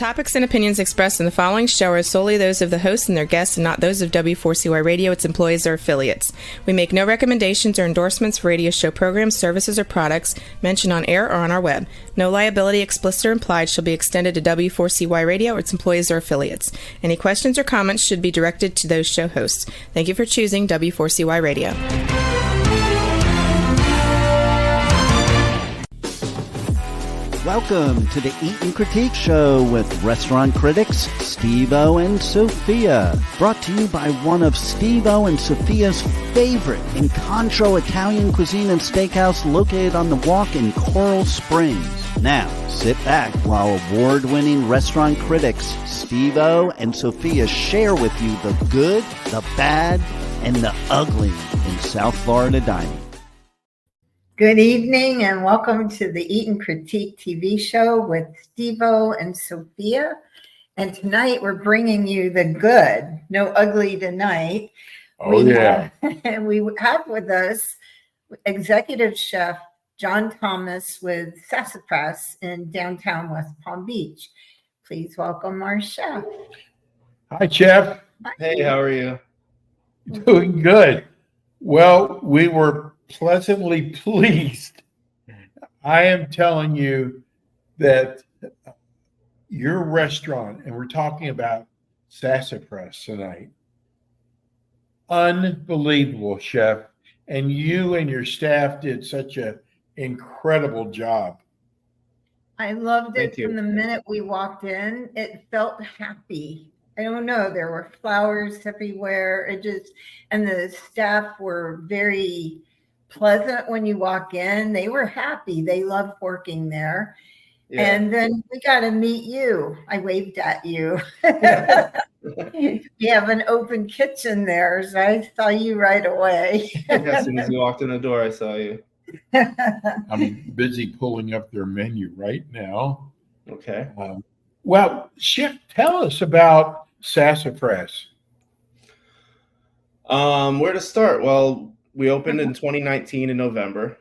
topics and opinions expressed in the following show are solely those of the hosts and their guests and not those of W4CY Radio, its employees, or affiliates. We make no recommendations or endorsements for radio show programs, services, or products mentioned on air or on our web. No liability, explicit or implied, shall be extended to W4CY Radio or its employees or affiliates. Any questions or comments should be directed to those show hosts. Thank you for choosing W4CY Radio. Welcome to the Eat and Critique Show with restaurant critics Steve-O and Sophia. Brought to you by one of Steve-O and Sophia's favorite Incontro Italian cuisine and steakhouse located on the Walk in Coral Springs. Now, sit back while award-winning restaurant critics Steve-O and Sophia share with you the good, the bad, and the ugly in South Florida dining. Good evening and welcome to the Eat and Critique TV show with Steve-O and Sophia. And tonight we're bringing you the good, no ugly tonight. We have with us executive chef John Thomas with Sassafras in downtown West Palm Beach. Please welcome our chef. Hi, Chef. Hey, how are you? Doing good. Well, we were pleasantly pleased. I am telling you that your restaurant, and we're talking about Sassafras tonight, unbelievable, Chef. And you and your staff did such an incredible job. I loved it Thank you. from the minute we walked in. It felt happy. I don't know. There were flowers everywhere. And the staff were very pleasant when you walk in. They were happy. They loved working there. Yeah. And then we got to meet you. I waved at you. You have an open kitchen there, so I saw you right away. As soon as you walked in the door, I saw you. I'm busy pulling up their menu right now. Okay. Well, Chef, tell us about Sassafras. Where to start? Well, we opened in 2019 in November.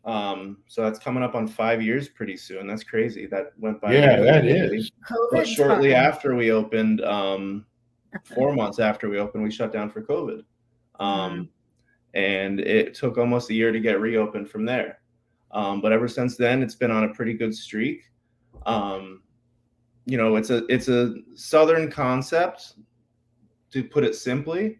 So that's coming up on 5 years pretty soon. That's crazy. That went by. Yeah, that is. But shortly after we opened, 4 months after we opened, we shut down for COVID. And it took almost a year to get reopened from there. But ever since then, it's been on a pretty good streak. It's a Southern concept, to put it simply.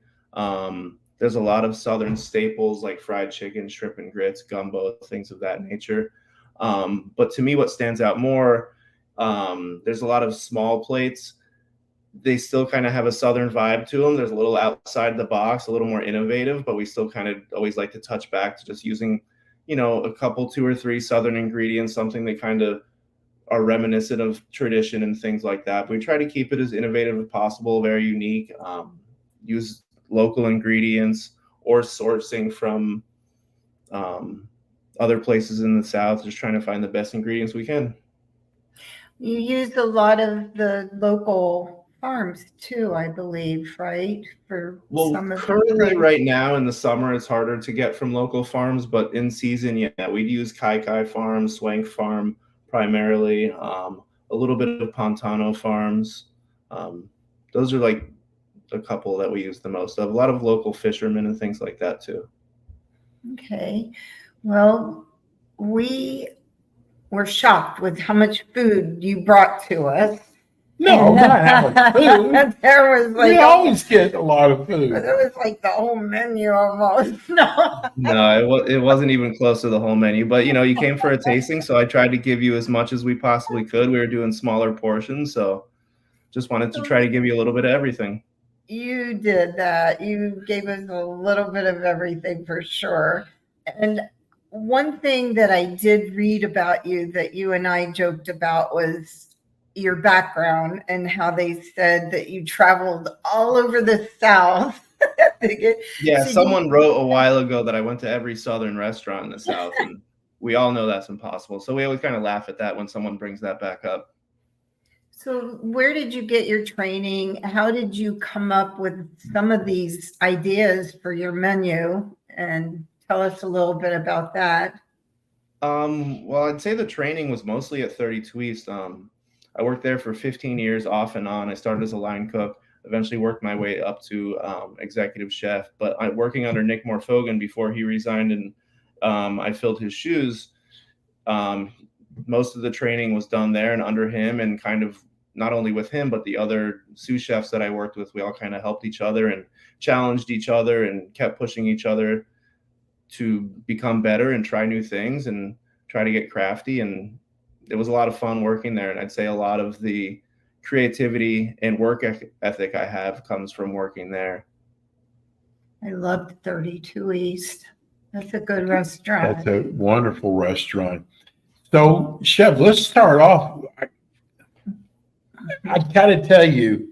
There's a lot of Southern staples like fried chicken, shrimp and grits, gumbo, things of that nature. But to me, what stands out more, there's a lot of small plates. They still kind of have a Southern vibe to them. There's a little outside the box, a little more innovative, but we still kind of always like to touch back to just using, a couple, 2 or 3 Southern ingredients, something that kind of are reminiscent of tradition and things like that. We try to keep it as innovative as possible, very unique, use local ingredients or sourcing from other places in the South, just trying to find the best ingredients we can. You use a lot of the local farms too, I believe, right? Currently right now in the summer, it's harder to get from local farms, but in season, yeah, we'd use Kai Farm, Swank Farm primarily, a little bit of Pantano Farms. Those are like a couple that we use the most of. A lot of local fishermen and things like that too. Okay. Well, we were shocked with how much food you brought to us. No, not how much food. There was we always get a lot of food. It was like the whole menu almost. No, it wasn't even close to the whole menu. But, you came for a tasting, so I tried to give you as much as we possibly could. We were doing smaller portions, so just wanted to try to give you a little bit of everything. You did that. You gave us a little bit of everything for sure. And one thing that I did read about you that you and I joked about was your background and how they said that you traveled all over the South. Someone wrote a while ago that I went to every Southern restaurant in the South, and we all know that's impossible. So we always kind of laugh at that when someone brings that back up. So where did you get your training? How did you come up with some of these ideas for your menu? And tell us a little bit about that. Well, I'd say the training was mostly at 32 East. I worked there for 15 years off and on. I started as a line cook, eventually worked my way up to executive chef. But I'm working under Nick Morfogan before he resigned, and I filled his shoes. Most of the training was done there and under him, and kind of not only with him, but the other sous chefs that I worked with. We all kind of helped each other and challenged each other and kept pushing each other to become better and try new things and try to get crafty. And it was a lot of fun working there. And I'd say a lot of the creativity and work ethic I have comes from working there. I loved 32 East. That's a good restaurant. That's a wonderful restaurant. So, Chef, let's start off. I got to tell you,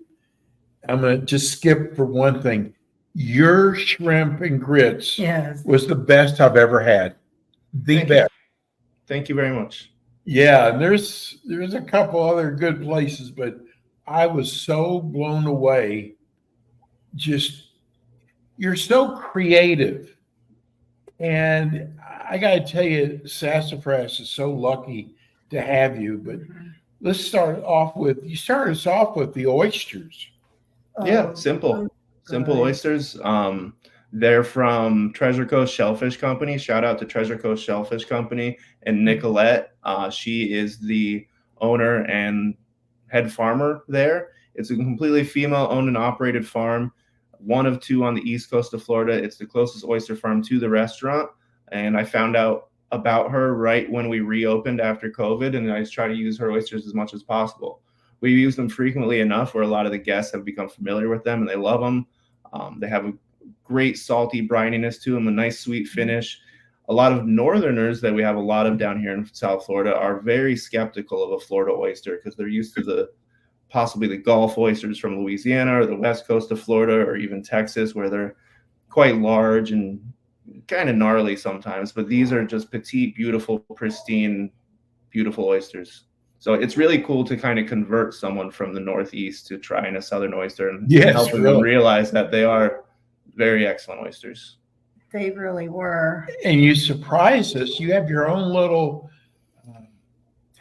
I'm going to just skip for one thing. Your shrimp and grits was the best I've ever had. The best. Thank you very much. Yeah, and there's a couple other good places, but I was so blown away. Just, you're so creative. And I got to tell you, Sassafras is so lucky to have you. But let's start off with, you started us off with the oysters. Yeah, simple oysters. They're from Treasure Coast Shellfish Company. Shout out to Treasure Coast Shellfish Company and Nicolette. She is the owner and head farmer there. It's a completely female-owned and operated farm, one of two on the east coast of Florida. It's the closest oyster farm to the restaurant. And I found out about her right when we reopened after COVID, and I just try to use her oysters as much as possible. We use them frequently enough where a lot of the guests have become familiar with them and they love them. They have a great salty brininess to them, a nice sweet finish. A lot of northerners that we have a lot of down here in South Florida are very skeptical of a Florida oyster because they're used to possibly the Gulf oysters from Louisiana or the west coast of Florida or even Texas, where they're quite large and kind of gnarly sometimes. But these are just petite, beautiful, pristine, beautiful oysters. So it's really cool to kind of convert someone from the Northeast to trying a Southern oyster and helping them realize that they are very excellent oysters. They really were. And you surprised us. You have your own little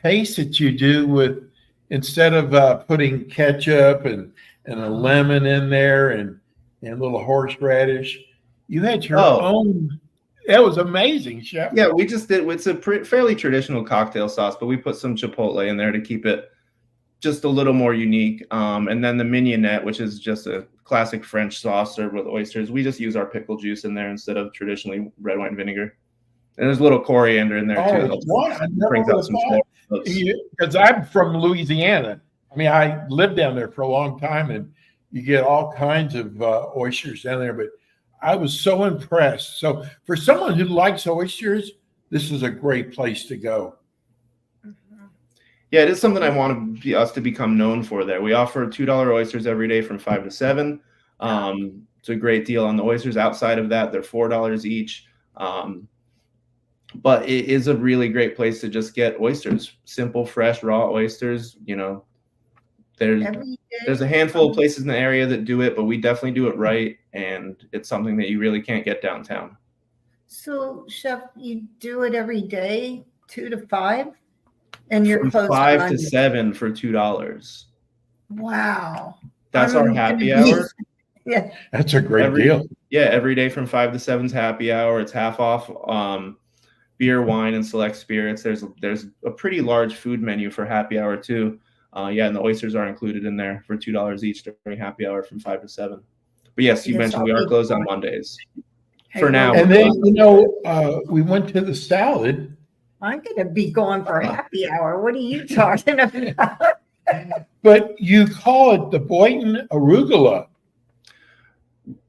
taste that you do with, instead of putting ketchup and a lemon in there and a little horseradish, you had your own. That was amazing, Chef. Yeah, we just did. It's a fairly traditional cocktail sauce, but we put some chipotle in there to keep it just a little more unique. And then the mignonette, which is just a classic French sauce served with oysters. We just use our pickle juice in there instead of traditionally red wine vinegar. And there's a little coriander in there too. Brings out some flavor. Because I'm from Louisiana. I mean, I lived down there for a long time, and you get all kinds of oysters down there. But I was so impressed. So for someone who likes oysters, this is a great place to go. Yeah, it is something I want us to become known for there. We offer $2 oysters every day from 5 to 7. It's a great deal on the oysters. Outside of that, they're $4 each. But it is a really great place to just get oysters, simple, fresh, raw oysters. You know, there's a handful of places in the area that do it, but we definitely do it right. And it's something that you really can't get downtown. So, Chef, you do it every day, 2 to 5? And you're from closed 5 to 7 for $2. Wow. That's our happy hour. Yeah. That's a great deal. Yeah, every day from 5 to 7 is happy hour. It's half off beer, wine, and select spirits. There's a pretty large food menu for happy hour too. And the oysters are included in there for $2 each during happy hour from 5 to 7. But yes, you mentioned we are closed on Mondays for now. And then, we went to the salad. I'm going to be going for happy hour. What are you talking about? But you call it the Boynton arugula.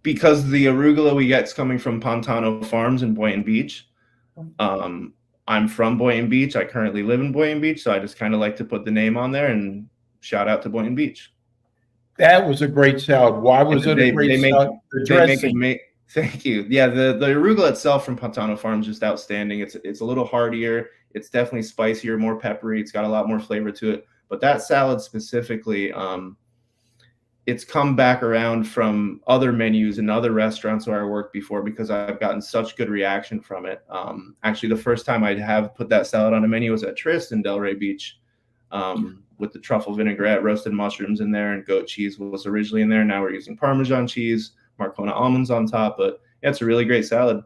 Because the arugula we get is coming from Pontano Farms in Boynton Beach. I'm from Boynton Beach. I currently live in Boynton Beach, so I just kind of like to put the name on there and shout out to Boynton Beach. That was a great salad. Why was it a great salad? Thank you. Yeah, the arugula itself from Pontano Farms is just outstanding. It's a little heartier. It's definitely spicier, more peppery. It's got a lot more flavor to it. But that salad specifically, it's come back around from other menus and other restaurants where I worked before because I've gotten such good reaction from it. Actually, the first time I have put that salad on a menu was at Trist in Delray Beach. with the truffle vinaigrette, roasted mushrooms in there, and goat cheese was originally in there. Now we're using Parmesan cheese, Marcona almonds on top. But yeah, it's a really great salad.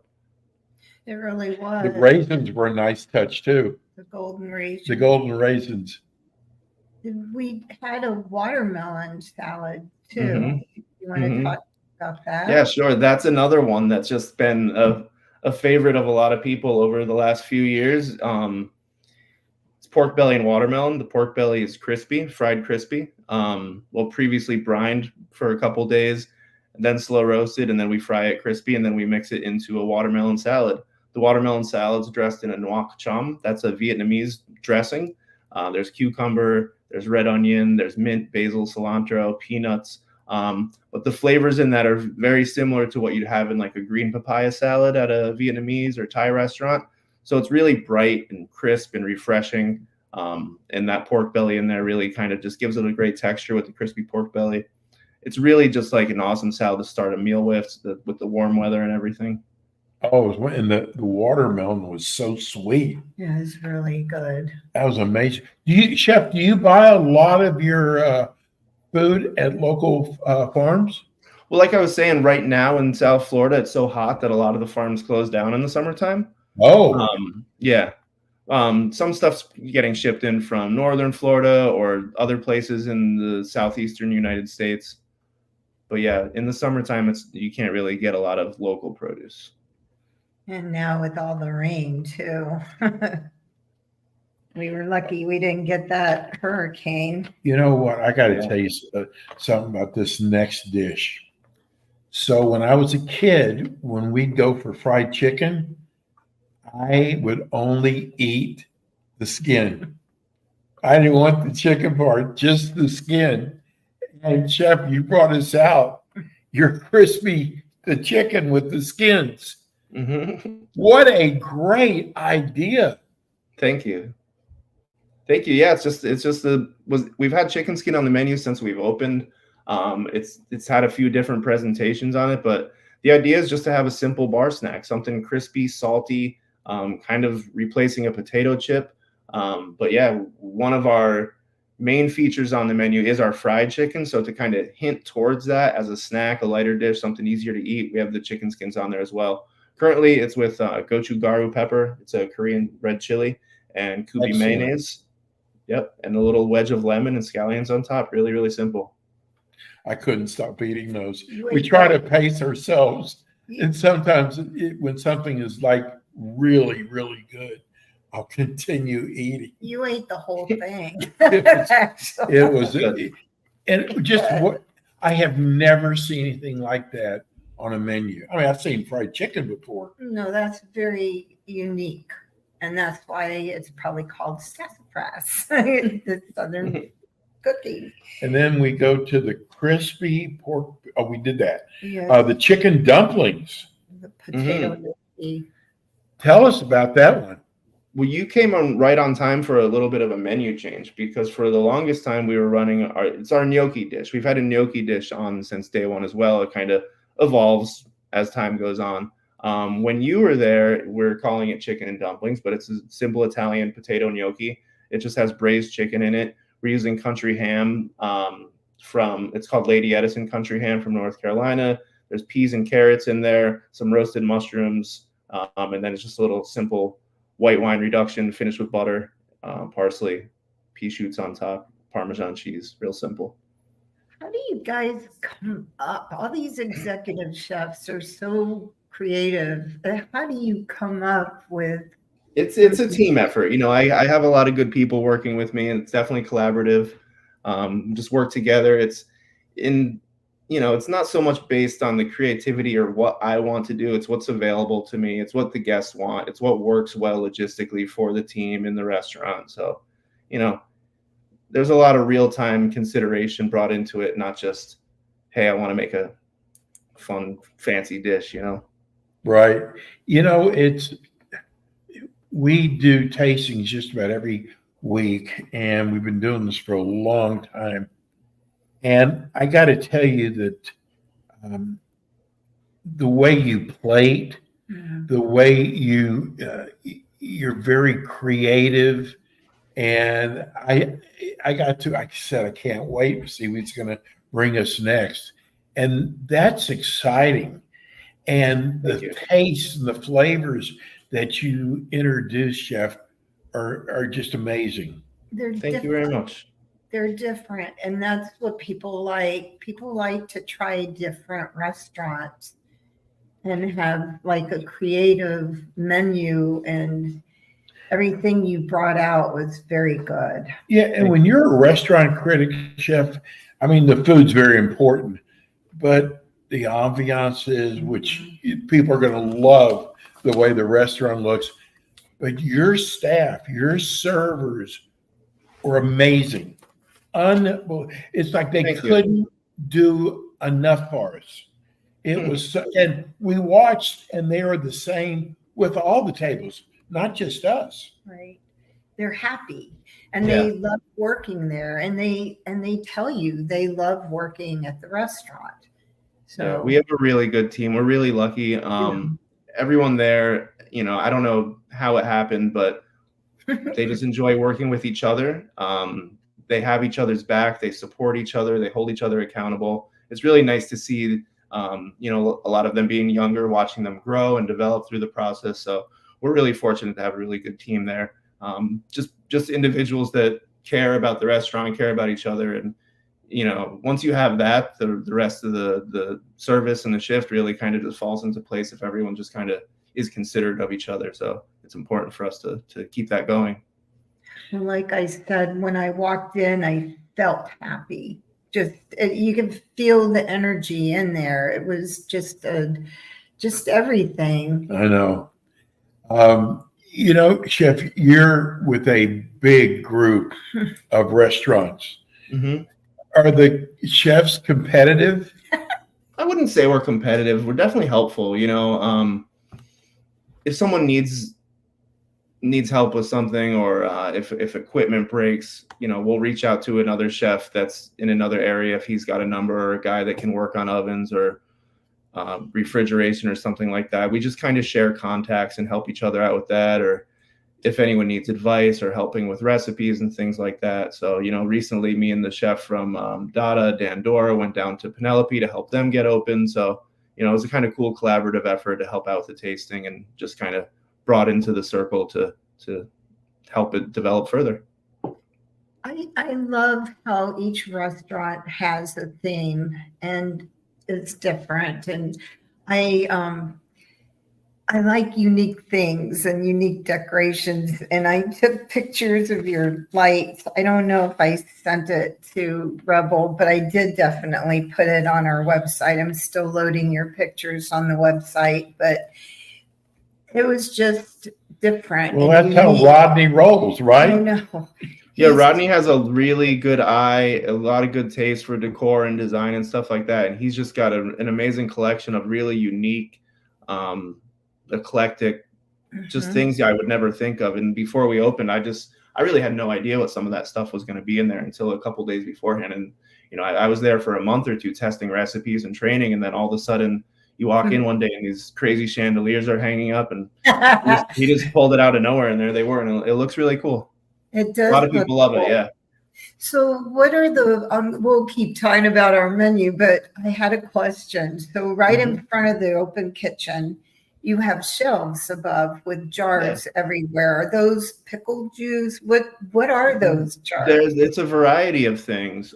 It really was. The raisins were a nice touch too. The golden raisins. The golden raisins. We had a watermelon salad too. Mhm. You want to talk about that? Yeah, sure. That's another one that's just been a favorite of a lot of people over the last few years. It's pork belly and watermelon. The pork belly is crispy, fried crispy. Previously brined for a couple days, then slow roasted, and then we fry it crispy, and then we mix it into a watermelon salad. The watermelon salad's dressed in a nuoc cham. That's a Vietnamese dressing. There's cucumber, there's red onion, there's mint, basil, cilantro, peanuts. But the flavors in that are very similar to what you'd have in like a green papaya salad at a Vietnamese or Thai restaurant. So it's really bright and crisp and refreshing. And that pork belly in there really kind of just gives it a great texture with the crispy pork belly. It's really just like an awesome salad to start a meal with the warm weather and everything. Oh, and the watermelon was so sweet. Yeah, it's really good. That was amazing. Chef, do you buy a lot of your food at local farms? Well, like I was saying, right now in South Florida, it's so hot that a lot of the farms close down in the summertime. Oh, yeah. Some stuff's getting shipped in from northern Florida or other places in the southeastern United States. But yeah, in the summertime, you can't really get a lot of local produce. And now with all the rain too. We were lucky we didn't get that hurricane. you know what? I got to tell you something about this next dish. So when I was a kid, when we'd go for fried chicken, I would only eat the skin. I didn't want the chicken part, just the skin. And Chef, you brought us out your the chicken with the skins. Mm-hmm. What a great idea. Thank you. Yeah, we've had chicken skin on the menu since we've opened. It's had a few different presentations on it, but the idea is just to have a simple bar snack, something crispy, salty, kind of replacing a potato chip. But yeah, one of our main features on the menu is our fried chicken. So to kind of hint towards that as a snack, a lighter dish, something easier to eat, we have the chicken skins on there as well. Currently, it's with gochugaru pepper. It's a Korean red chili and kubi mayonnaise. Yep, and a little wedge of lemon and scallions on top. Really, really simple. I couldn't stop eating those. We try to pace ourselves, and sometimes when something is like really, really good, I'll continue eating. You ate the whole thing. It was, and just what I have never seen anything like that on a menu. I mean, I've seen fried chicken before. No, that's very unique. And that's why it's probably called Sassafras, the southern cookie. And then we go to the crispy pork. Oh, we did that. Yeah. The chicken dumplings. The potato cookie. Tell us about that one. Well, you came on right on time for a little bit of a menu change, because for the longest time we were running it's our gnocchi dish. We've had a gnocchi dish on since day one as well. It kind of evolves as time goes on. When you were there, we're calling it chicken and dumplings, but it's a simple Italian potato gnocchi. It just has braised chicken in it. We're using country ham it's called Lady Edison country ham from North Carolina. There's peas and carrots in there, some roasted mushrooms, and then it's just a little simple white wine reduction finished with butter, parsley, pea shoots on top, Parmesan cheese. Real simple. How do you guys come up? All these executive chefs are so creative. How do you come up with? It's a team effort. I have a lot of good people working with me, and it's definitely collaborative. Just work together. It's not so much based on the creativity or what I want to do. It's what's available to me. It's what the guests want. It's what works well logistically for the team in the restaurant. So, there's a lot of real-time consideration brought into it, not just, hey, I want to make a fun, fancy dish, Right. We do tastings just about every week, and we've been doing this for a long time. And I got to tell you that the way you plate, the way you're very creative And I said, I can't wait to see what's going to bring us next. And that's exciting. And the taste and the flavors that you introduce, Chef, are just amazing. Thank you very much. They're different, and that's what people like. People like to try different restaurants and have like a creative menu, and everything you brought out was very good. Yeah, and when you're a restaurant critic, Chef, I mean, the food's very important, but the ambiance is, which people are going to love the way the restaurant looks. But your staff, your servers were amazing. It's like they couldn't do enough for us. It was, and we watched, and they are the same with all the tables, not just us. Right. They're happy, and they love working there, and they tell you they love working at the restaurant. So we have a really good team. We're really lucky. Everyone there, I don't know how it happened, but they just enjoy working with each other. They have each other's back. They support each other. They hold each other accountable. It's really nice to see, a lot of them being younger, watching them grow and develop through the process. So we're really fortunate to have a really good team there. Just individuals that care about the restaurant, care about each other. And, once you have that, the rest of the service and the shift really kind of just falls into place if everyone just kind of is considerate of each other. So it's important for us to keep that going. And like I said, when I walked in, I felt happy. You can feel the energy in there. It was just everything. I know. Chef, you're with a big group of restaurants. Mm-hmm. Are the chefs competitive? I wouldn't say we're competitive. We're definitely helpful. If someone needs help with something, or if equipment breaks, we'll reach out to another chef that's in another area if he's got a number, or a guy that can work on ovens or refrigeration or something like that. We just kind of share contacts and help each other out with that, or if anyone needs advice or helping with recipes and things like that. So, recently me and the chef from Dada, Dan Dora, went down to Penelope to help them get open. So, it was a kind of cool collaborative effort to help out with the tasting, and just kind of brought into the circle to help it develop further. I love how each restaurant has a theme, and it's different. And I like unique things and unique decorations. And I took pictures of your lights. I don't know if I sent it to Rebel, but I did definitely put it on our website. I'm still loading your pictures on the website, but it was just different. Well, that's how Rodney rolls, right? I know. Yeah, Rodney has a really good eye, a lot of good taste for decor and design and stuff like that. And he's just got an amazing collection of really unique, eclectic, just things I would never think of. And before we opened, I really had no idea what some of that stuff was going to be in there until a couple days beforehand. And, I was there for a month or two testing recipes and training. And then all of a sudden you walk in one day and these crazy chandeliers are hanging up, and he just pulled it out of nowhere, and there they were. And it looks really cool. It does. A lot of people love it. Yeah. So what are we'll keep talking about our menu, but I had a question. So right in front of the open kitchen, you have shelves above with jars everywhere. Are those pickle juice? What are those jars? It's a variety of things.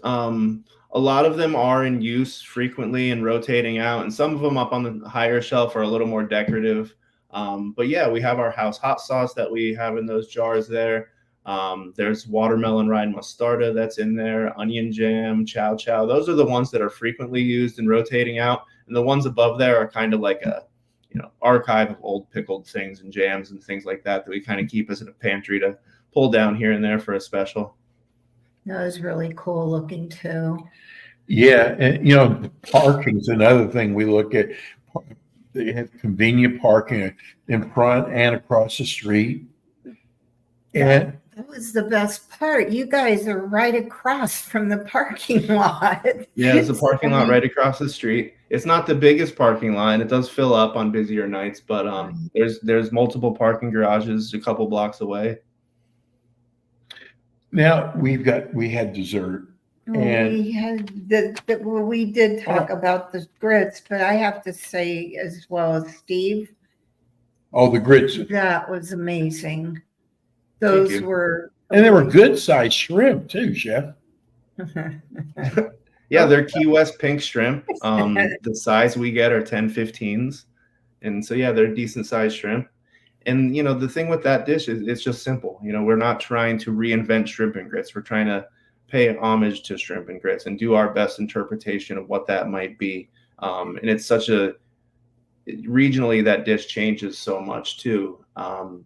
A lot of them are in use frequently and rotating out, and some of them up on the higher shelf are a little more decorative. But yeah, we have our house hot sauce that we have in those jars there. There's watermelon rind mostarda that's in there, onion jam, chow chow. Those are the ones that are frequently used and rotating out. And the ones above there are kind of like a archive of old pickled things and jams and things like that we kind of keep as in a pantry to pull down here and there for a special. That was really cool looking too. Yeah, and parking's another thing we look at. They have convenient parking in front and across the street. And that was the best part. You guys are right across from the parking lot. Yeah, there's a parking lot right across the street. It's not the biggest parking lot. It does fill up on busier nights, but there's multiple parking garages a couple blocks away. Now we had dessert. And we had we did talk about the grits, but I have to say as well as Steve, all the grits. that was amazing. Those were, and they were good sized shrimp too, chef. Yeah, they're Key West pink shrimp. The size we get are 10-15s. And so, yeah, they're decent sized shrimp. And, the thing with that dish is it's just simple. We're not trying to reinvent shrimp and grits. We're trying to pay homage to shrimp and grits and do our best interpretation of what that might be. And it's regionally, that dish changes so much too.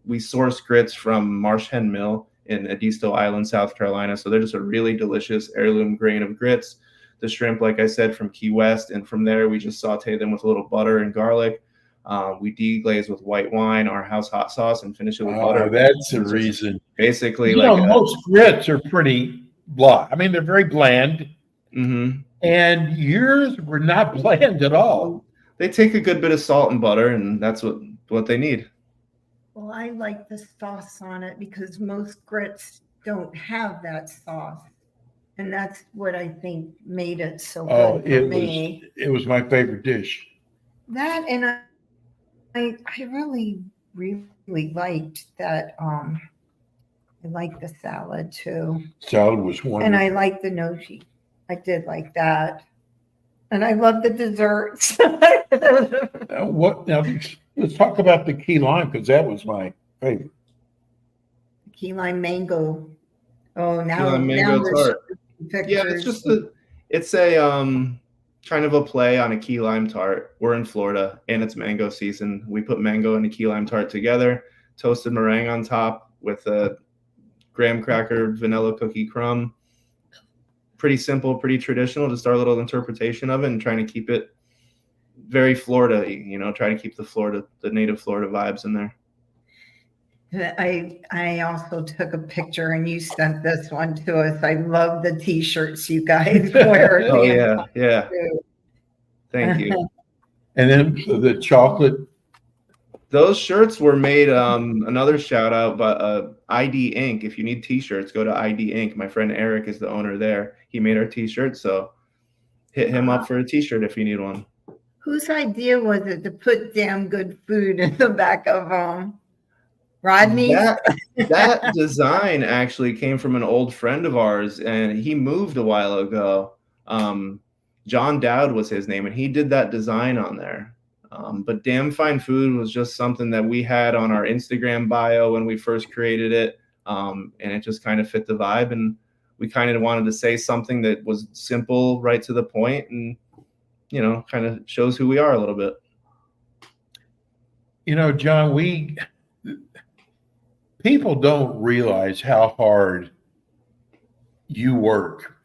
We source grits from Marsh Hen Mill in Edisto Island, South Carolina. So they're just a really delicious heirloom grain of grits. The shrimp, like I said, from Key West. And from there, we just saute them with a little butter and garlic. We deglaze with white wine, our house hot sauce, and finish it with butter. That's the reason. Basically, most grits are pretty blah. I mean, they're very bland. Mm-hmm. And yours were not bland at all. They take a good bit of salt and butter, and that's what they need. Well, I like the sauce on it because most grits don't have that sauce. And that's what I think made it so good for me. It was my favorite dish. That, and I really, really liked that. I liked the salad too. Salad was wonderful. And I liked the gnocchi. I did like that. And I love the desserts. Now, let's talk about the key lime, because that was my favorite. Key lime mango. Oh, now, key lime mango tart. Yeah, it's a kind of a play on a key lime tart. We're in Florida and it's mango season. We put mango and a key lime tart together, toasted meringue on top with a graham cracker vanilla cookie crumb. Pretty simple, pretty traditional, just our little interpretation of it, and trying to keep it very Florida, try to keep the native Florida vibes in there. I also took a picture and you sent this one to us. I love the t-shirts you guys wear. Oh yeah. Thank you. And then the chocolate. Those shirts were made, another shout out, but ID Inc. If you need t-shirts, go to ID Inc. My friend Eric is the owner there. He made our t-shirts, so hit him up for a t-shirt if you need one. Whose idea was it to put damn good food in the back of Rodney? That design actually came from an old friend of ours, and he moved a while ago. John Dowd was his name, and he did that design on there. But damn fine food was just something that we had on our Instagram bio when we first created it. And it just kind of fit the vibe. And we kind of wanted to say something that was simple, right to the point, and, kind of shows who we are a little bit. John, people don't realize how hard you work.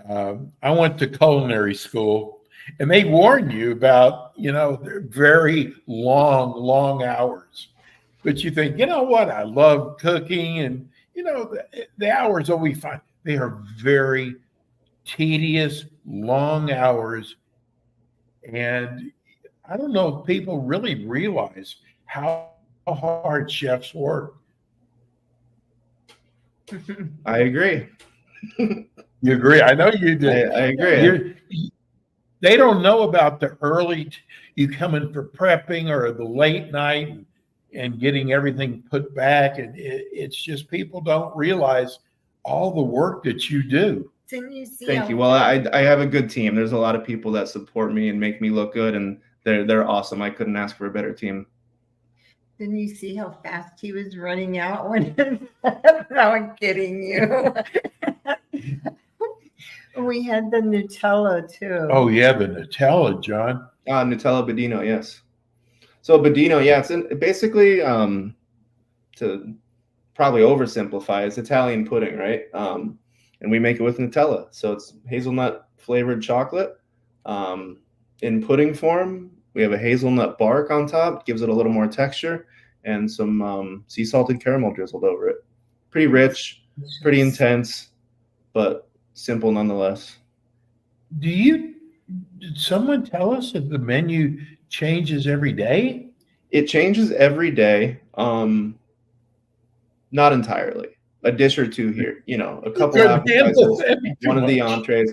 I went to culinary school. And they warn you about, very long hours. But you think, you know what? I love cooking, and, the hours will be fine. They are very tedious, long hours. And I don't know if people really realize how hard chefs work. I agree. You agree? I know you do. I agree. They don't know about the early, you come in for prepping, or the late night and getting everything put back. And it's just people don't realize all the work that you do. Thank you. Well, I have a good team. There's a lot of people that support me and make me look good, and they're awesome. I couldn't ask for a better team. Didn't you see how fast he was running out when I'm kidding you. We had the Nutella too. Oh yeah, the Nutella, John. Nutella Budino, yes. So Budino, yeah, it's basically to probably oversimplify, it's Italian pudding, right? And we make it with Nutella. So it's hazelnut flavored chocolate. In pudding form, we have a hazelnut bark on top, gives it a little more texture, and some sea salted caramel drizzled over it. Pretty rich, pretty intense, but simple nonetheless. Did someone tell us that the menu changes every day? It changes every day. Not entirely. a dish or two here, a couple Good appetizers, that'd be too one of the much. entrees.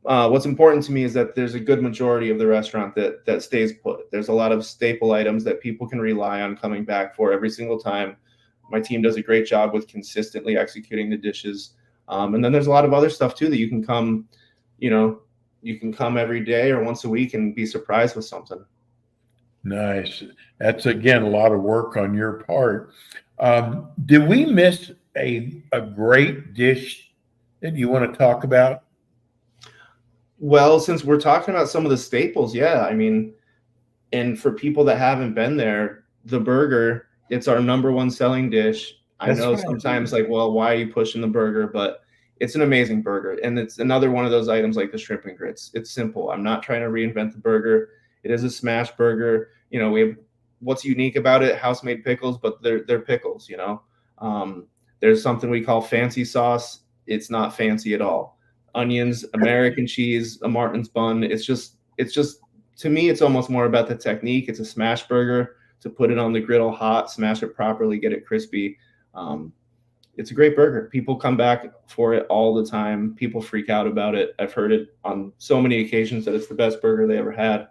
What's important to me is that there's a good majority of the restaurant that stays put. There's a lot of staple items that people can rely on coming back for every single time. My team does a great job with consistently executing the dishes. And then there's a lot of other stuff too that you can come, you can come every day or once a week and be surprised with something. Nice. That's again a lot of work on your part. Did we miss a great dish that you want to talk about? Well, since we're talking about some of the staples, yeah, I mean, and for people that haven't been there, the burger, it's our number one selling dish. I That's know right. sometimes like, well, why are you pushing the burger? But it's an amazing burger. And it's another one of those items like the shrimp and grits. It's simple. I'm not trying to reinvent the burger. It is a smash burger. We have what's unique about it, house-made pickles, but they're pickles, There's something we call fancy sauce. It's not fancy at all. Onions, American cheese, a Martin's bun. It's just to me, it's almost more about the technique. It's a smash burger to put it on the griddle hot, smash it properly, get it crispy. It's a great burger. People come back for it all the time. People freak out about it. I've heard it on so many occasions that it's the best burger they ever had,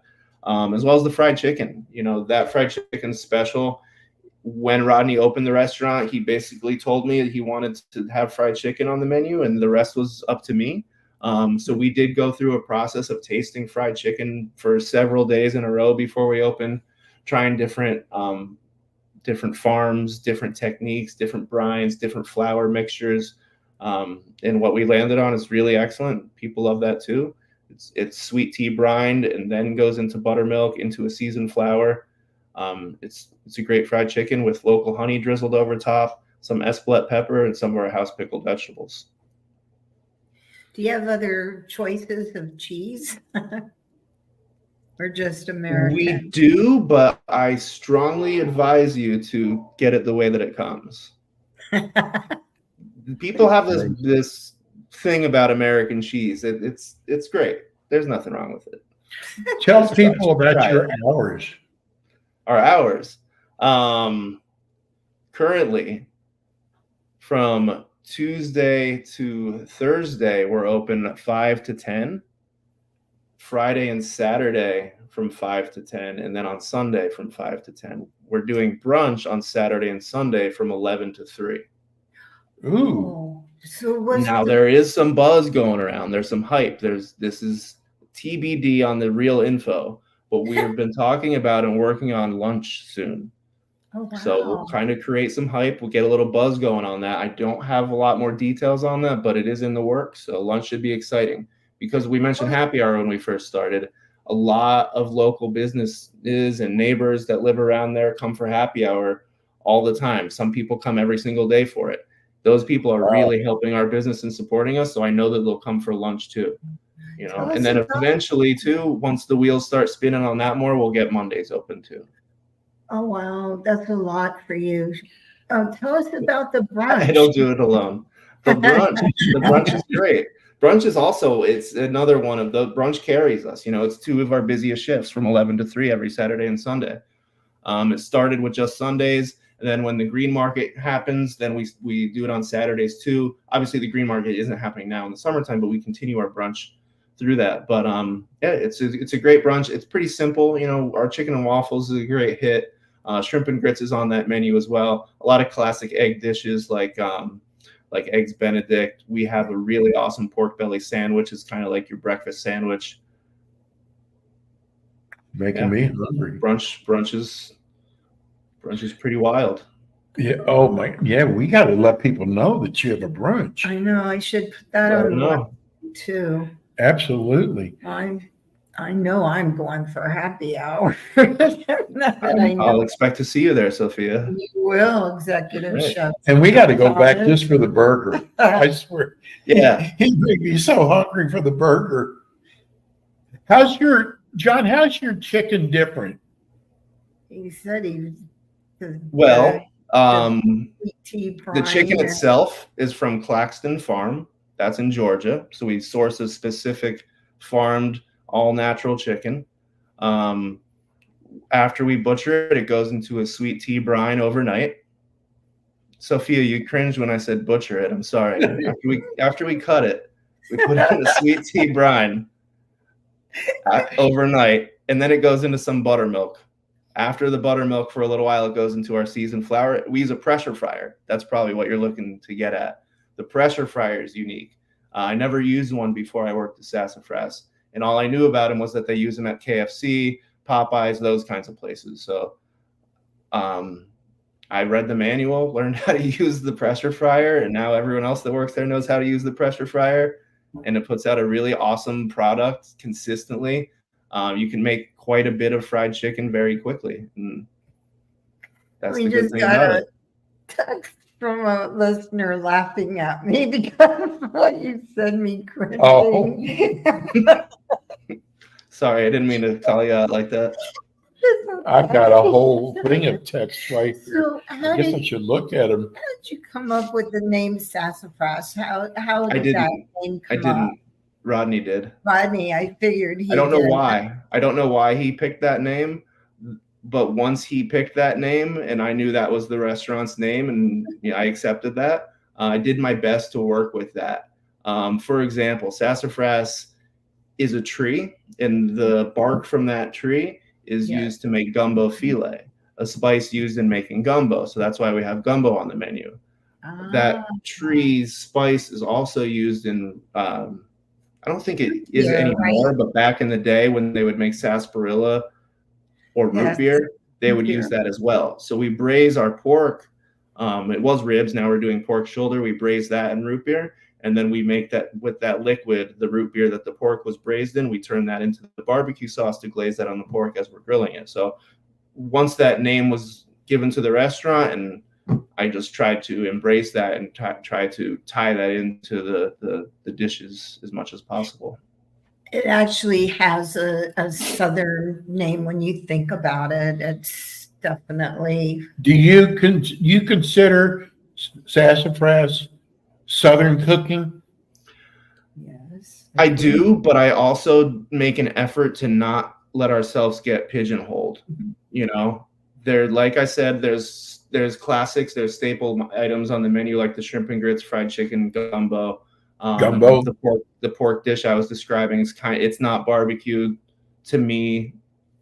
as well as the fried chicken. That fried chicken special. When Rodney opened the restaurant, he basically told me that he wanted to have fried chicken on the menu and the rest was up to me. So we did go through a process of tasting fried chicken for several days in a row before we opened, trying different farms, different techniques, different brines, different flour mixtures. And what we landed on is really excellent. People love that too. It's sweet tea brined and then goes into buttermilk, into a seasoned flour. It's a great fried chicken with local honey drizzled over top, some Espelette pepper, and some of our house pickled vegetables. Do you have other choices of cheese? Or just American? We do, but I strongly advise you to get it the way that it comes. People have this thing about American cheese. It's great. There's nothing wrong with it. Tell people about your hours. Our hours. Currently, from Tuesday to Thursday, we're open 5 to 10. Friday and Saturday from 5 to 10. And then on Sunday from 5 to 10. We're doing brunch on Saturday and Sunday from 11 to 3. Ooh. So now there is some buzz going around. There's some hype. This is TBD on the real info, but we've been talking about and working on lunch soon. Oh, wow. So we'll kind of create some hype. We'll get a little buzz going on that. I don't have a lot more details on that, but it is in the works. So lunch should be exciting because we mentioned happy hour when we first started. A lot of local businesses and neighbors that live around there come for happy hour all the time. Some people come every single day for it. Those people are really helping our business and supporting us. So I know that they'll come for lunch too. And then eventually too, once the wheels start spinning on that more, we'll get Mondays open too. Oh, wow. That's a lot for you. Tell us about the brunch. I don't do it alone. The brunch is great. Brunch is also, it's another one of the brunch carries us. It's 2 of our busiest shifts from 11 to 3 every Saturday and Sunday. It started with just Sundays. And then when the green market happens, then we do it on Saturdays too. Obviously the green market isn't happening now in the summertime, but we continue our brunch through that. But yeah, it's a great brunch. It's pretty simple. Our chicken and waffles is a great hit. Shrimp and grits is on that menu as well. A lot of classic egg dishes like eggs Benedict. We have a really awesome pork belly sandwich. It's kind of like your breakfast sandwich. Making me hungry. Brunch is pretty wild. Yeah. Oh my. Yeah. We got to let people know that you have a brunch. I know. I should put that on the too. Absolutely. I know I'm going for happy hour. I'll expect to see you there, Sophia. You will, executive chef. And we got to go back just for the burger. I swear. Yeah. He made me so hungry for the burger. How's your chicken different? He said the chicken itself is from Claxton Farm. That's in Georgia. So we source a specific farmed all natural chicken. After we butcher it, it goes into a sweet tea brine overnight. Sophia, you cringed when I said butcher it. I'm sorry. After we cut it, we put it in a sweet tea brine overnight, and then it goes into some buttermilk. After the buttermilk, for a little while, it goes into our seasoned flour. We use a pressure fryer. That's probably what you're looking to get at. The pressure fryer is unique. I never used one before I worked at Sassafras, and all I knew about them was that they use them at KFC, Popeyes, those kinds of places. So I read the manual, learned how to use the pressure fryer, and now everyone else that works there knows how to use the pressure fryer, and it puts out a really awesome product consistently. You can make quite a bit of fried chicken very quickly. And that's We the good just thing got about a it. text from a listener laughing at me because of what you said me cringing. Oh. Sorry, I didn't mean to call you out like that. I've got a whole thing of text right here. So I guess I should look at them. how did you come up with the name Sassafras? How I did that didn't. name I come up? didn't. Rodney did. Rodney, I figured he I don't know did. why. I don't know why he picked that name, but once he picked that name and I knew that was the restaurant's name and I accepted that, I did my best to work with that. For example, sassafras is a tree, and the bark from that tree is used to make gumbo filet, a spice used in making gumbo. So that's why we have gumbo on the menu. That tree's spice is also used in I don't think it is anymore, but back in the day when they would make sarsaparilla or root beer, they would use that as well. So we braise our pork. It was ribs. Now we're doing pork shoulder. We braise that in root beer. And then we make that with that liquid, the root beer that the pork was braised in. We turn that into the barbecue sauce to glaze that on the pork as we're grilling it. So once that name was given to the restaurant, and I just tried to embrace that and try to tie that into the dishes as much as possible. It actually has a southern name when you think about it. It's definitely. Do you consider sassafras Southern cooking? Yes. I do, but I also make an effort to not let ourselves get pigeonholed. You know, like I said, there's classics, there's staple items on the menu like the shrimp and grits, fried chicken, gumbo. The pork dish I was describing is it's not barbecue to me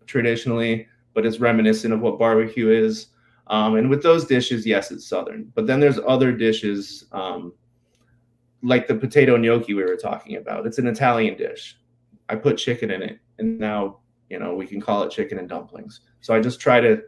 traditionally, but it's reminiscent of what barbecue is. And with those dishes, yes, it's Southern. But then there's other dishes like the potato gnocchi we were talking about. It's an Italian dish. I put chicken in it, and now we can call it chicken and dumplings. So I just try to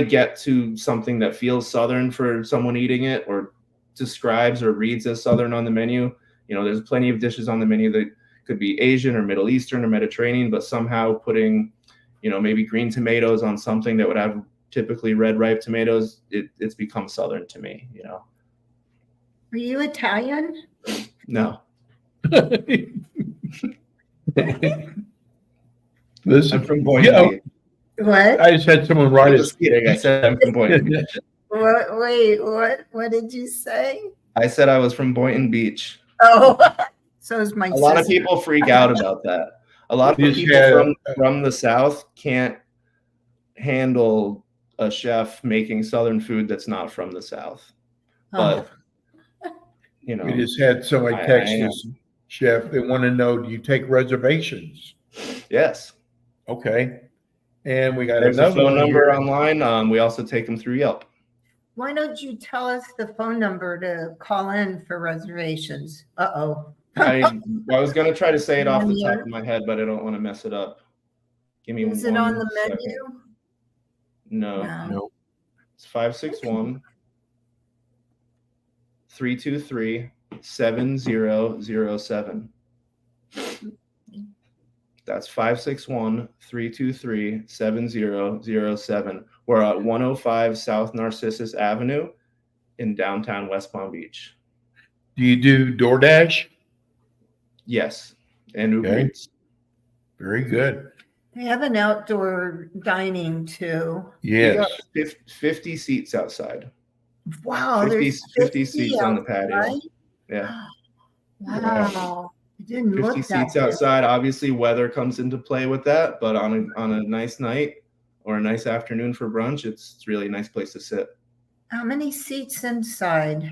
get to something that feels Southern for someone eating it, or describes or reads as Southern on the menu. There's plenty of dishes on the menu that could be Asian or Middle Eastern or Mediterranean, but somehow putting, maybe green tomatoes on something that would have typically red ripe tomatoes, it's become Southern to me. Are you Italian? No. Listen, I'm from Boynton Beach. What? I just had someone write it. I said I'm from Boynton Beach. What did you say? I said I was from Boynton Beach. Oh, so is my sister. A lot of people freak out about that. A lot of people from the South can't handle a chef making Southern food that's not from the South. But, we just had somebody text us, Chef, they want to know, do you take reservations? Yes. Okay. And we got There's another phone number online. We also take them through Yelp. Why don't you tell us the phone number to call in for reservations? Uh-oh. I was going to try to say it off the top of my head, but I don't want to mess it up. Give me Is it on the menu? No. It's 561-323-7007. That's 561-323-7007. We're at 105 South Narcissus Avenue in downtown West Palm Beach. Do you do DoorDash? Yes. And Uber Eats. Very good. They have an outdoor dining too. Yes. 50 seats outside. Wow. 50 seats on the patio. Right? Yeah. Wow. It didn't 50 look seats that outside. Obviously, weather comes into play with that, but on a nice night or a nice afternoon for brunch, it's really a nice place to sit. How many seats inside?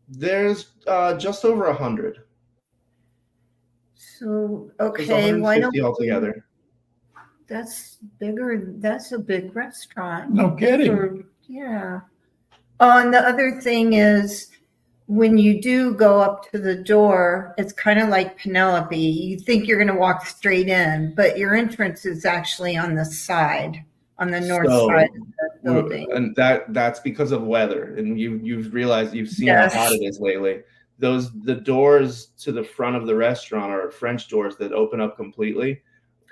There's just over 100. So, There's okay, why don't 150 altogether. that's bigger. That's a big restaurant. No kidding. Yeah. Oh, and the other thing is when you do go up to the door, it's kind of like Penelope. You think you're going to walk straight in, but your entrance is actually on the side, on the north side of the building. And that's because of weather. And you've realized, you've seen Yes. how hot it is lately. The doors to the front of the restaurant are French doors that open up completely.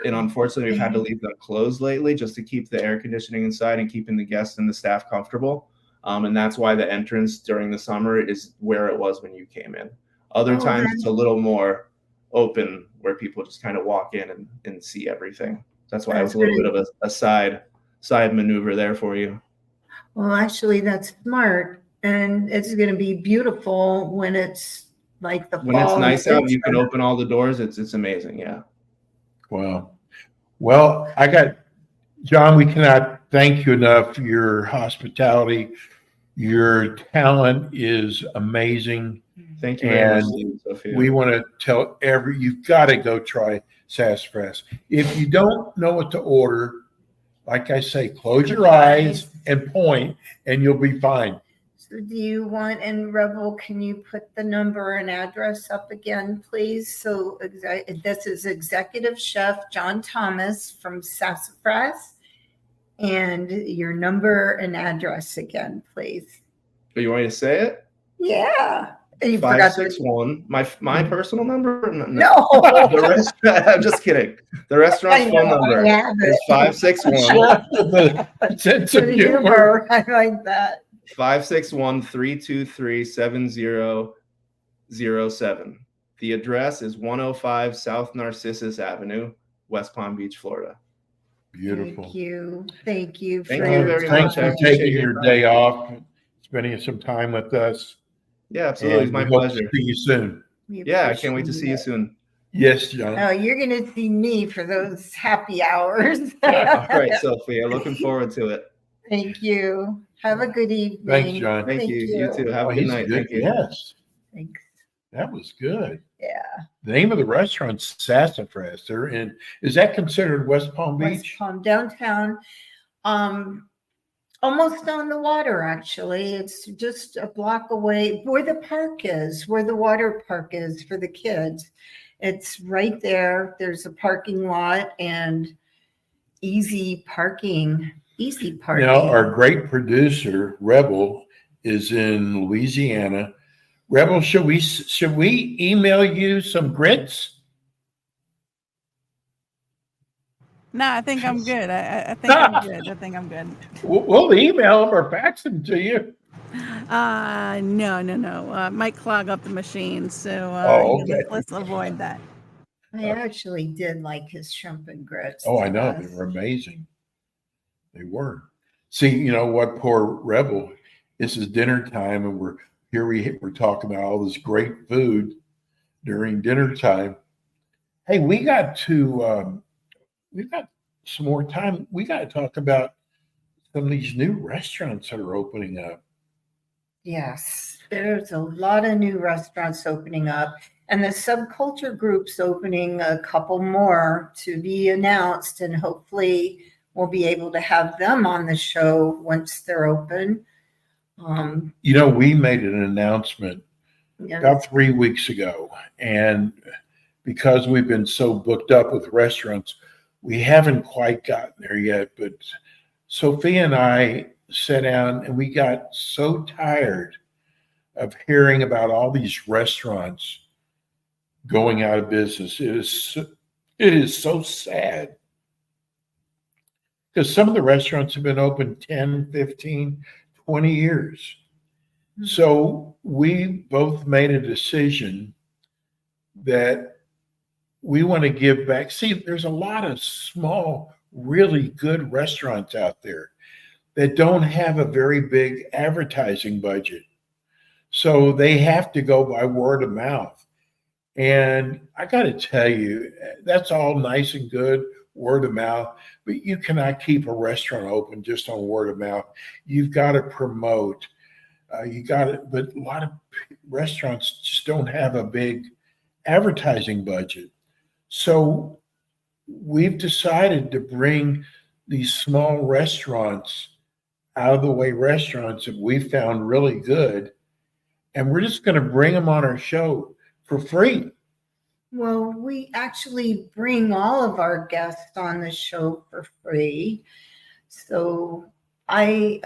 And unfortunately, we've had to leave them closed lately just to keep the air conditioning inside and keeping the guests and the staff comfortable. And that's why the entrance during the summer is where it was when you came in. Other times it's a little more open where people just kind of walk in and see everything. That's why it was a little bit of a side maneuver there for you. Well, actually, that's smart. And it's going to be beautiful when it's like the fall. When it's nice out, you can open all the doors. It's amazing. Yeah. Wow. Well, John, we cannot thank you enough for your hospitality. Your talent is amazing. Thank you very much, Sophia. We want to tell you've got to go try Sassafras. If you don't know what to order, like I say, close your eyes and point, and you'll be fine. So do you want, and Rebel, can you put the number and address up again, please? So this is Executive Chef John Thomas from Sassafras. And your number and address again, please. Do you want me to say it? Yeah. You 561. My personal number? No. I'm just kidding. The restaurant's phone number is 561. Sense of humor. I like that. 561-323-7007. The address is 105 South Narcissus Avenue, West Palm Beach, Florida. Beautiful. Thank you. Thank you. Thanks for taking your day off, spending some time with us. Yeah, absolutely. It's my pleasure. See you soon. Yeah, I can't wait to see you soon. Yes, John. Oh, you're going to see me for those happy hours. All right, Sophia. Looking forward to it. Thank you. Have a good evening. Thanks, John. Thank you. You too. Have a good night. Thank you. Yes. Thanks. That was good. Yeah. The name of the restaurant's Sassafras. They're in. Is that considered West Palm Beach? West Palm, downtown. Almost on the water, actually. It's just a block away where the park is, where the water park is for the kids. It's right there. There's a parking lot and easy parking. Now, our great producer, Rebel, is in Louisiana. Rebel, should we email you some grits? No, I think I'm good. I think I'm good. I think I'm good. We'll email them or fax them to you. No. Might clog up the machine. So okay. Let's avoid that. I actually did like his shrimp and grits. Oh, I know. They were amazing. They were. See, you know what, poor Rebel, this is dinner time and we're talking about all this great food during dinner time. Hey, we've got some more time. We got to talk about some of these new restaurants that are opening up. Yes, there's a lot of new restaurants opening up, and the subculture group's opening a couple more to be announced, and hopefully we'll be able to have them on the show once they're open. We made an announcement about 3 weeks ago, and because we've been so booked up with restaurants, we haven't quite gotten there yet. But Sophia and I sat down and we got so tired of hearing about all these restaurants going out of business. It is so sad. Because some of the restaurants have been open 10, 15, 20 years. So we both made a decision that we want to give back. See, there's a lot of small, really good restaurants out there that don't have a very big advertising budget. So they have to go by word of mouth. And I got to tell you, that's all nice and good, word of mouth, but you cannot keep a restaurant open just on word of mouth. You've got to promote. You got it, but a lot of restaurants just don't have a big advertising budget. So we've decided to bring these small restaurants, out of the way restaurants that we found really good, and we're just going to bring them on our show for free. Well, we actually bring all of our guests on the show for free. So I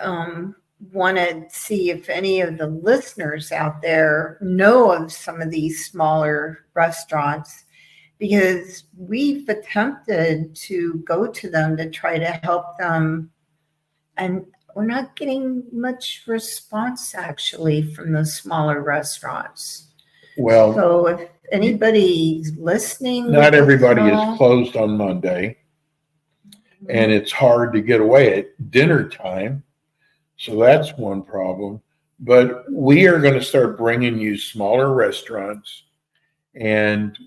want to see if any of the listeners out there know of some of these smaller restaurants, because we've attempted to go to them to try to help them, and we're not getting much response actually from the smaller restaurants. Well, So if anybody's listening, not everybody is closed on Monday, and it's hard to get away at dinner time. So that's one problem. But we are going to start bringing you smaller restaurants, and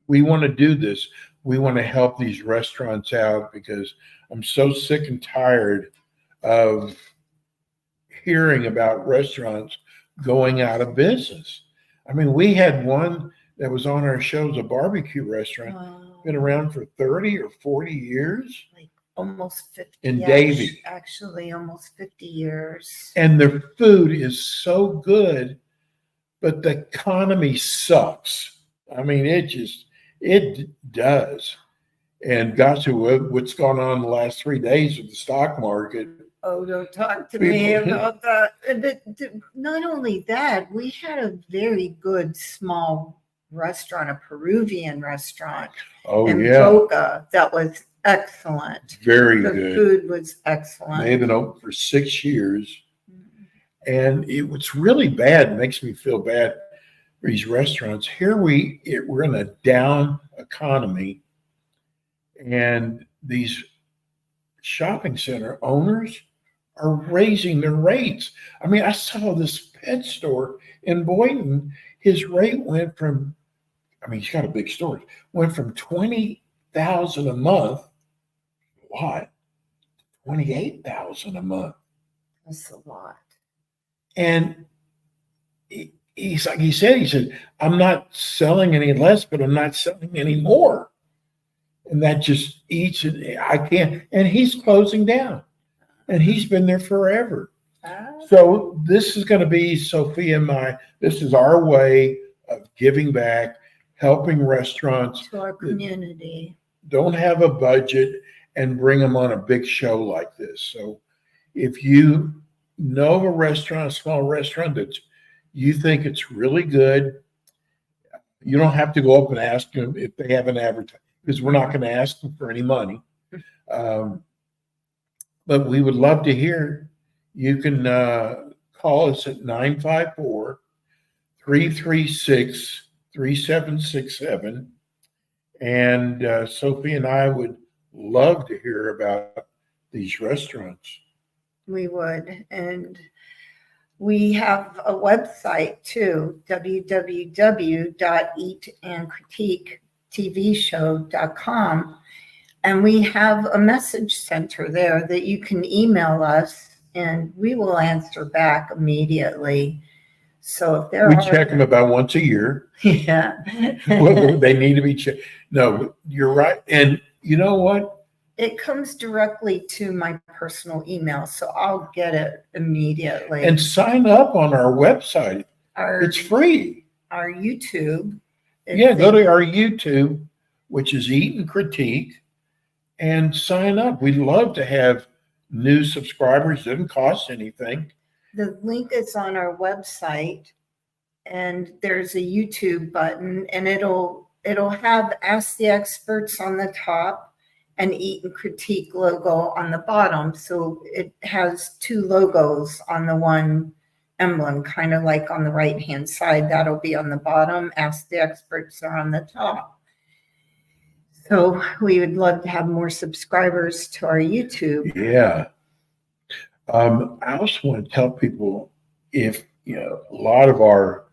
we want to do this. We want to help these restaurants out, because I'm so sick and tired of hearing about restaurants going out of business. I mean, we had one that was on our show, a barbecue restaurant, been around for 30 or 40 years. Like almost 50. In Davie. Actually, almost 50 years. And their food is so good, but the economy sucks. I mean, it does. And got to what's gone on the last 3 days with the stock market. Oh, don't talk to me about that. Not only that, we had a very good small restaurant, a Peruvian restaurant in Boca that was excellent. Very the good. The food was excellent. They've been open for 6 years. And what's really bad, makes me feel bad for these restaurants. Here we're in a down economy, and these shopping center owners are raising their rates. I mean, I saw this pet store in Boynton. His rate went from, he's got a big store, went from $20,000 a month, what? $28,000 a month. That's a lot. And he said, I'm not selling any less, but I'm not selling any more. And that just eats it. I can't. And he's closing down. And he's been there forever. So this is going to be Sophia and this is our way of giving back, helping restaurants to our community. Don't have a budget, and bring them on a big show like this. So if you know of a small restaurant that you think it's really good, you don't have to go up and ask them if they have an advertisement, because we're not going to ask them for any money. But we would love to hear. You can call us at 954-336-3767. And Sophie and I would love to hear about these restaurants. We would. And we have a website too, www.eatandcritiquetvshow.com. And we have a message center there that you can email us, and we will answer back immediately. So if we check them about once a year. Yeah. They need to be checked. No, you're right. And you know what? It comes directly to my personal email, so I'll get it immediately. And sign up on our website. It's free. Our YouTube. Go to our YouTube, which is Eat and Critique, and sign up. We'd love to have new subscribers. It doesn't cost anything. The link is on our website, and there's a YouTube button, and it'll have Ask the Experts on the top and Eat and Critique logo on the bottom. So it has two logos on the one emblem, kind of like on the right-hand side. That'll be on the bottom. Ask the Experts are on the top. So we would love to have more subscribers to our YouTube. Yeah. I also want to tell people, if a lot of our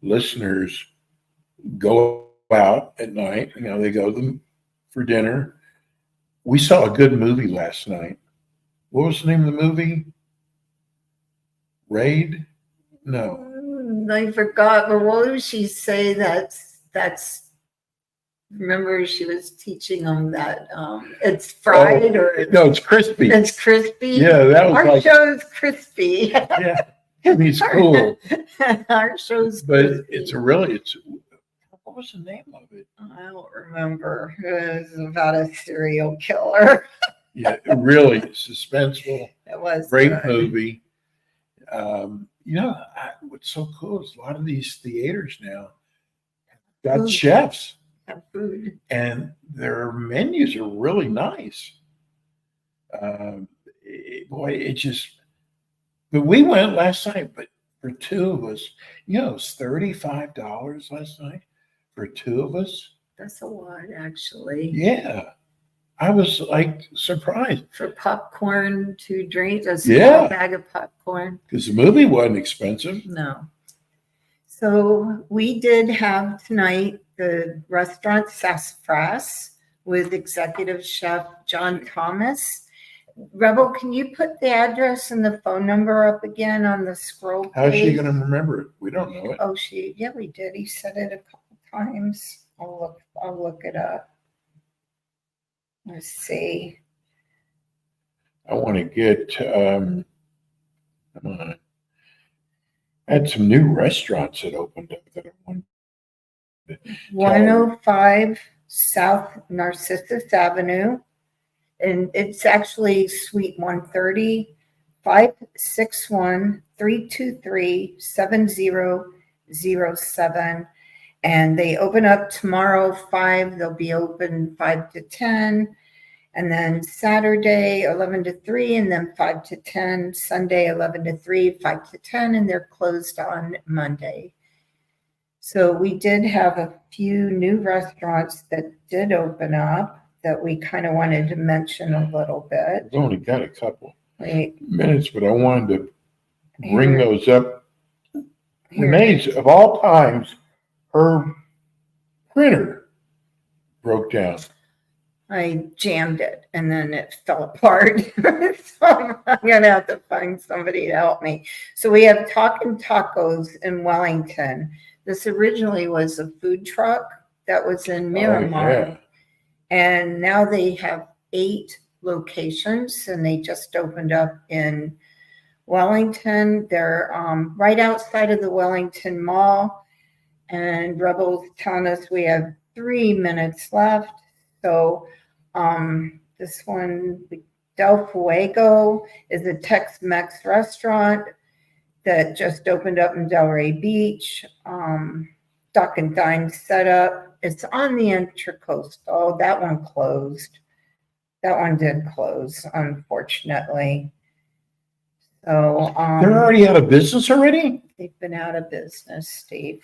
listeners go out at night, they go for dinner. We saw a good movie last night. What was the name of the movie? Raid? No. I forgot, but what did she say? That's. Remember, she was teaching them that it's fried or No, it's crispy. it's crispy. Yeah, that was our like show's crispy. yeah. It's cool. Our show's But crispy. it's what was the name of it? I don't remember. It was about a serial killer. Yeah, really suspenseful. It was Great good. movie. What's so cool is a lot of these theaters now got Food. chefs, Have food. and their menus are really nice. But we went last night, but for two of us, it was $35 last night for two of us. That's a lot, actually. Yeah. I was like surprised. For popcorn, 2 drinks, a Yeah. small bag of popcorn. Because the movie wasn't expensive. No. So we did have tonight the restaurant Sassafras with executive chef John Thomas. Rebel, can you put the address and the phone number up again on the scroll page? How's she going to remember it? We don't know it. Oh, we did. He said it a couple times. I'll look it up. Let's see. I want to get, come on. I had some new restaurants that opened up that I wanted. 105 South Narcissus Avenue. And it's actually Suite 130, 561-323-7007. And they open up tomorrow 5. They'll be open 5 to 10. And then Saturday 11 to 3, and then 5 to 10. Sunday 11 to 3, 5 to 10, and they're closed on Monday. So we did have a few new restaurants that did open up that we kind of wanted to mention a little bit. I've only got a couple Wait, minutes, but I wanted to bring Here. those up. here. Renee's, of all times, her printer broke down. I jammed it and then it fell apart. So I'm going to have to find somebody to help me. So we have Talkin' Tacos in Wellington. This originally was a food truck that was in Miramar. Yeah. And now they have 8 locations and they just opened up in Wellington. They're right outside of the Wellington Mall. And Rebel's telling us we have 3 minutes left. So this one, Del Fuego, is a Tex-Mex restaurant that just opened up in Delray Beach. Duck and Dine setup. It's on the Intracoastal. That one closed. That one did close, unfortunately. So They're already out of business already? they've been out of business, Steve.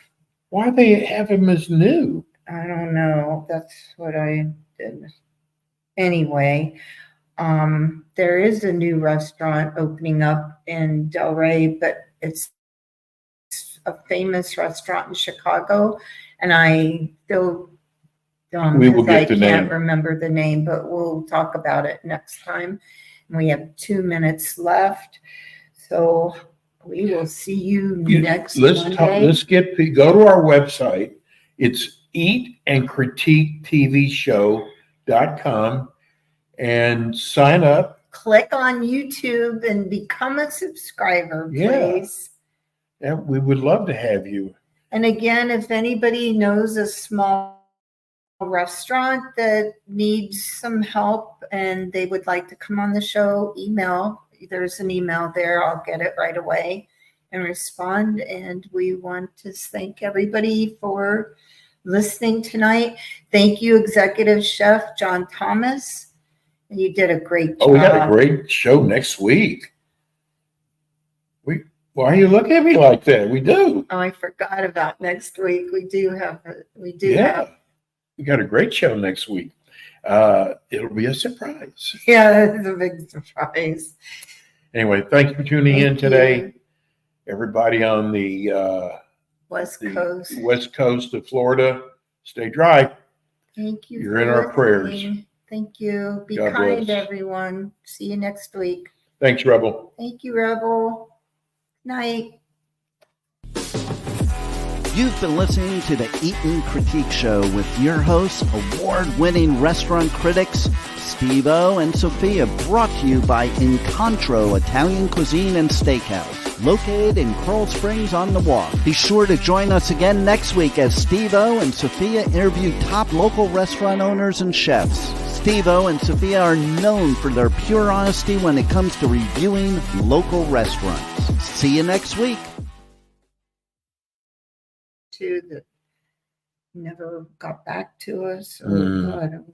Why they have them as new? I don't know. That's what I did. Anyway, there is a new restaurant opening up in Delray, but it's a famous restaurant in Chicago, and I feel We will get I the can't name. remember the name, but we'll talk about it next time. We have 2 minutes left, so we will see you next Monday. Go to our website. It's eatandcritiquetvshow.com and sign up. Click on YouTube and become a subscriber, please. Yeah, we would love to have you. And again, if anybody knows a small restaurant that needs some help and they would like to come on the show, email. There's an email there. I'll get it right away and respond. And we want to thank everybody for listening tonight. Thank you, Executive Chef John Thomas. You did a great job. Oh, we got a great show next week. Why are you looking at me like that? We do. Oh, I forgot about next week. We Yeah. have. We got a great show next week. It'll be a surprise. Yeah, it's a big surprise. Anyway, thank you for tuning in Thank today. you. Everybody on the West Coast. west coast of Florida, stay dry. Thank you. You're for in our prayers. listening. Thank you. Be God kind, bless. everyone. See you next week. Thanks, Rebel. Thank you, Rebel. Night. You've been listening to the Eatin' Critique Show with your hosts, award-winning restaurant critics Steve-O and Sophia, brought to you by Incontro Italian Cuisine and Steakhouse, located in Coral Springs on the Walk. Be sure to join us again next week as Steve-O and Sophia interview top local restaurant owners and chefs. Steve-O and Sophia are known for their pure honesty when it comes to reviewing local restaurants. See you next week. That never got back to us. Or, I don't